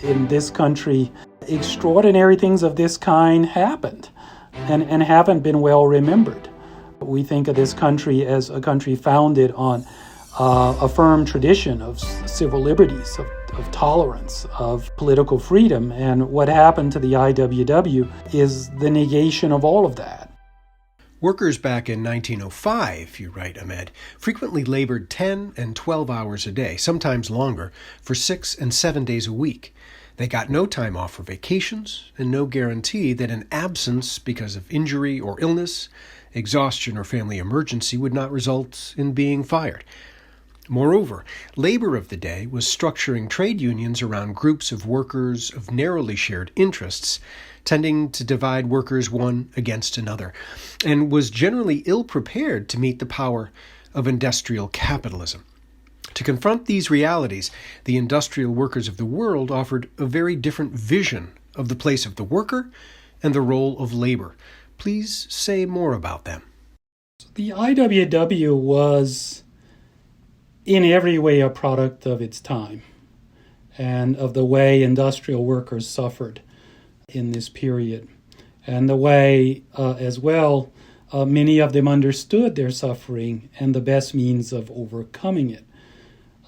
In this country, extraordinary things of this kind happened and haven't been well remembered. We think of this country as a country founded on a firm tradition of civil liberties, of tolerance, of political freedom, and what happened to the IWW is the negation of all of that. Workers back in 1905, you write, Ahmed, frequently labored 10 and 12 hours a day, sometimes longer, for 6 and 7 days a week. They got no time off for vacations and no guarantee that an absence because of injury or illness, exhaustion or family emergency would not result in being fired. Moreover, labor of the day was structuring trade unions around groups of workers of narrowly shared interests, tending to divide workers one against another, and was generally ill-prepared to meet the power of industrial capitalism. To confront these realities, the industrial workers of the world offered a very different vision of the place of the worker and the role of labor. Please say more about them. The IWW was in every way a product of its time and of the way industrial workers suffered in this period, and the way, as well, many of them understood their suffering and the best means of overcoming it.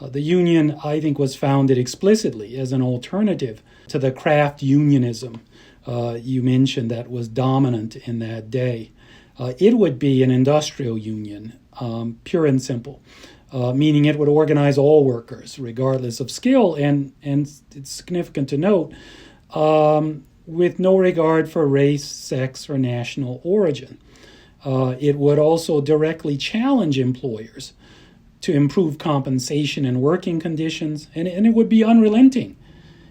The union, I think, was founded explicitly as an alternative to the craft unionism you mentioned that was dominant in that day. It would be an industrial union, pure and simple, meaning it would organize all workers, regardless of skill, and it's significant to note, with no regard for race, sex, or national origin. It would also directly challenge employers to improve compensation and working conditions, and it would be unrelenting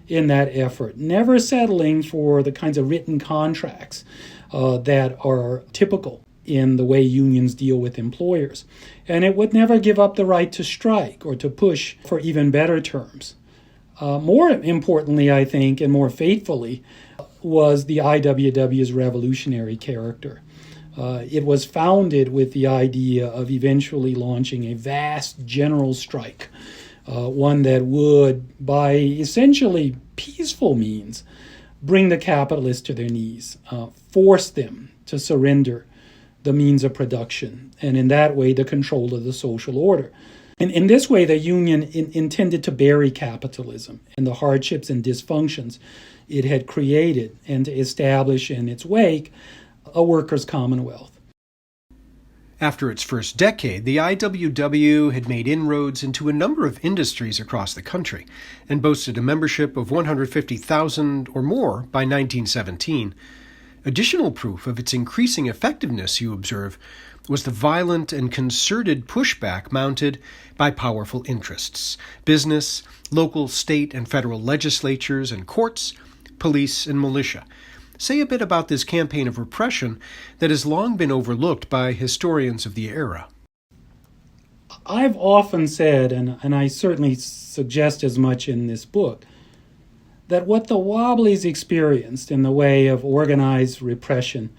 in that effort, never settling for the kinds of written contracts that are typical in the way unions deal with employers. And it would never give up the right to strike or to push for even better terms. More importantly, I think, and more faithfully, was the IWW's revolutionary character. It was founded with the idea of eventually launching a vast general strike, one that would, by essentially peaceful means, bring the capitalists to their knees, force them to surrender the means of production, and in that way the control of the social order. And in this way, the union intended to bury capitalism and the hardships and dysfunctions it had created, and to establish in its wake a workers' commonwealth. After its first decade, the IWW had made inroads into a number of industries across the country and boasted a membership of 150,000 or more by 1917. Additional proof of its increasing effectiveness, you observe, was the violent and concerted pushback mounted by powerful interests: business, local, state, and federal legislatures and courts, police, and militia. Say a bit about this campaign of repression that has long been overlooked by historians of the era. I've often said, and I certainly suggest as much in this book, that what the Wobblies experienced in the way of organized repression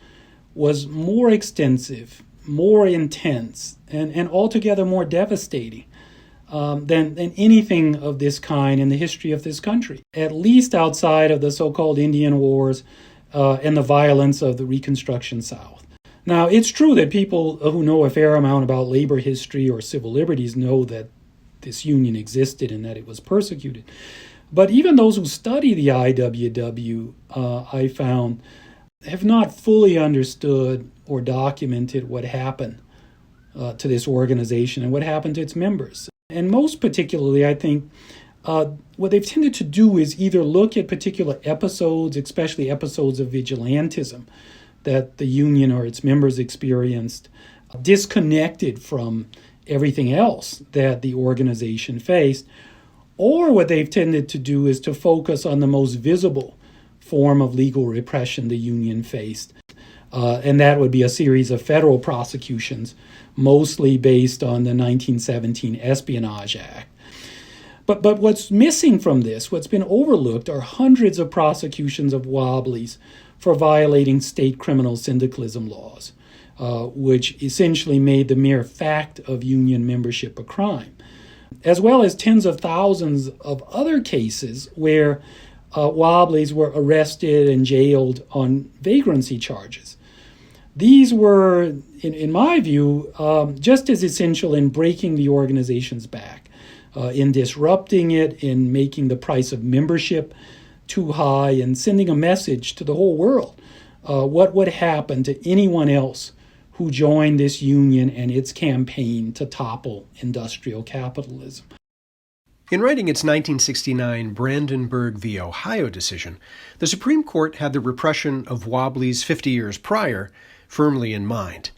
was more extensive, more intense, and altogether more devastating than anything of this kind in the history of this country, at least outside of the so-called Indian Wars and the violence of the Reconstruction South. Now, it's true that people who know a fair amount about labor history or civil liberties know that this union existed and that it was persecuted. But even those who study the IWW, I found, have not fully understood or documented what happened to this organization and what happened to its members. And most particularly, I think, what they've tended to do is either look at particular episodes, especially episodes of vigilantism, that the union or its members experienced, disconnected from everything else that the organization faced. Or what they've tended to do is to focus on the most visible form of legal repression the union faced. And that would be a series of federal prosecutions, mostly based on the 1917 Espionage Act. But what's missing from this, what's been overlooked, are hundreds of prosecutions of Wobblies for violating state criminal syndicalism laws, which essentially made the mere fact of union membership a crime, as well as tens of thousands of other cases where Wobblies were arrested and jailed on vagrancy charges. These were, in my view, just as essential in breaking the organization's back, in disrupting it, in making the price of membership too high, and sending a message to the whole world. What would happen to anyone else who joined this union and its campaign to topple industrial capitalism? In writing its 1969 Brandenburg v. Ohio decision, the Supreme Court had the repression of Wobblies 50 years prior firmly in mind.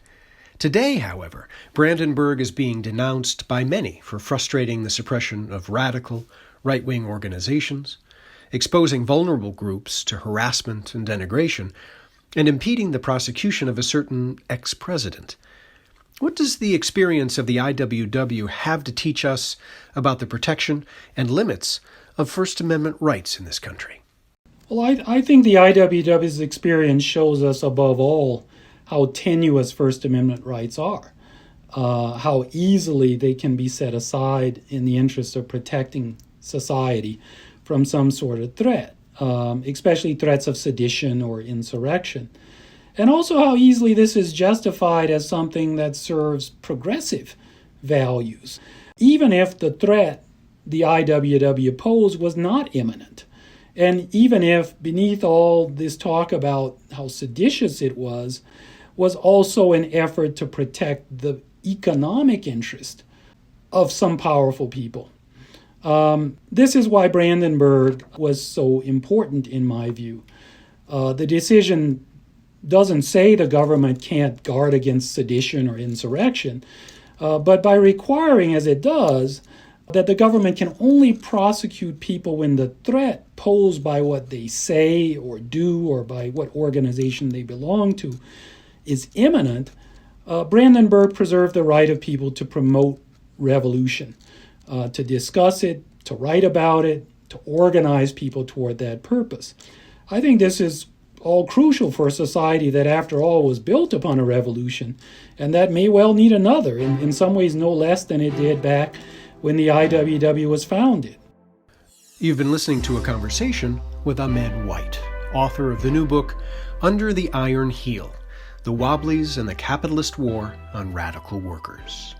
Today, however, Brandenburg is being denounced by many for frustrating the suppression of radical, right-wing organizations, exposing vulnerable groups to harassment and denigration, and impeding the prosecution of a certain ex-president. What does the experience of the IWW have to teach us about the protection and limits of First Amendment rights in this country? Well, I think the IWW's experience shows us above all how tenuous First Amendment rights are, how easily they can be set aside in the interest of protecting society from some sort of threat, especially threats of sedition or insurrection. And also how easily this is justified as something that serves progressive values, even if the threat the IWW posed was not imminent. And even if beneath all this talk about how seditious it was also an effort to protect the economic interest of some powerful people. This is why Brandenburg was so important in my view. The decision doesn't say the government can't guard against sedition or insurrection, but by requiring, as it does, that the government can only prosecute people when the threat posed by what they say or do or by what organization they belong to is imminent, Brandenburg preserved the right of people to promote revolution, to discuss it, to write about it, to organize people toward that purpose. I think this is all crucial for a society that, after all, was built upon a revolution, and that may well need another, in some ways no less than it did back when the IWW was founded. You've been listening to a conversation with Ahmed White, author of the new book, Under the Iron Heel: The Wobblies and the Capitalist War on Radical Workers.